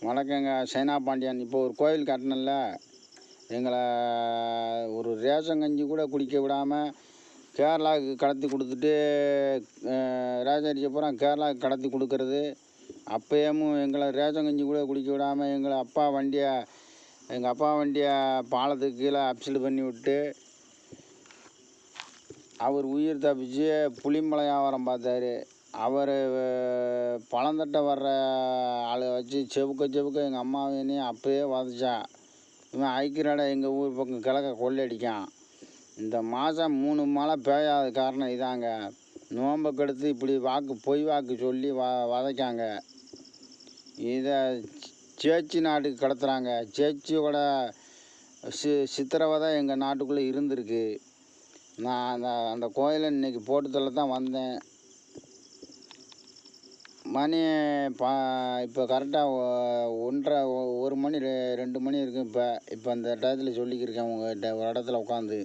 வணக்கங்க. சைனா பாண்டியன். இப்போ ஒரு கோயில் கட்டணும்ல, எங்களை ஒரு ரேஷன் கஞ்சி கூட குடிக்க விடாமல் கேரளாவுக்கு கடத்தி கொடுத்துட்டு, ரேஷன் அரிசியை பூரா கேரளாவுக்கு கடத்தி கொடுக்கறது. அப்பயும் எங்களை ரேஷன் கஞ்சி கூட குடிக்க விடாமல் எங்கள் அப்பா வண்டியை பாலத்துக்கு கீழே அப்சைடு பண்ணி விட்டு, அவர் உயிர் தப்பிச்சு புளிமலை வியாபாரம் பார்த்தாரு. அவர் பழந்தட்டை வர்ற ஆளை வச்சு செவுக்க எங்கள் அம்மாவையும் அப்போயே வதச்சான். இவன் ஐக்கியராட எங்கள் ஊர் பக்கம் கிழக்க கொள்ளடிக்கான். இந்த மாதம் 3 மழை பெய்யாத காரணம் இதாங்க. நோம்பை கெடுத்து இப்படி பொய் வாக்கு சொல்லி வதைக்காங்க. இதை சேச்சி நாட்டுக்கு கடத்துகிறாங்க. சேச்சியோட சித்திரவதை எங்கள் நாட்டுக்குள்ளே இருந்திருக்கு. நான் அந்த கோயிலை இன்றைக்கி போட்டுத்தள்ள தான் வந்தேன். மணி இப்போ கரெக்டாக 1:30 1 மணி 2 மணி இருக்குது. இப்போ அந்த டயத்தில் சொல்லிக்கிருக்கேன் உங்கள்கிட்ட ஒரு இடத்துல உட்காந்து.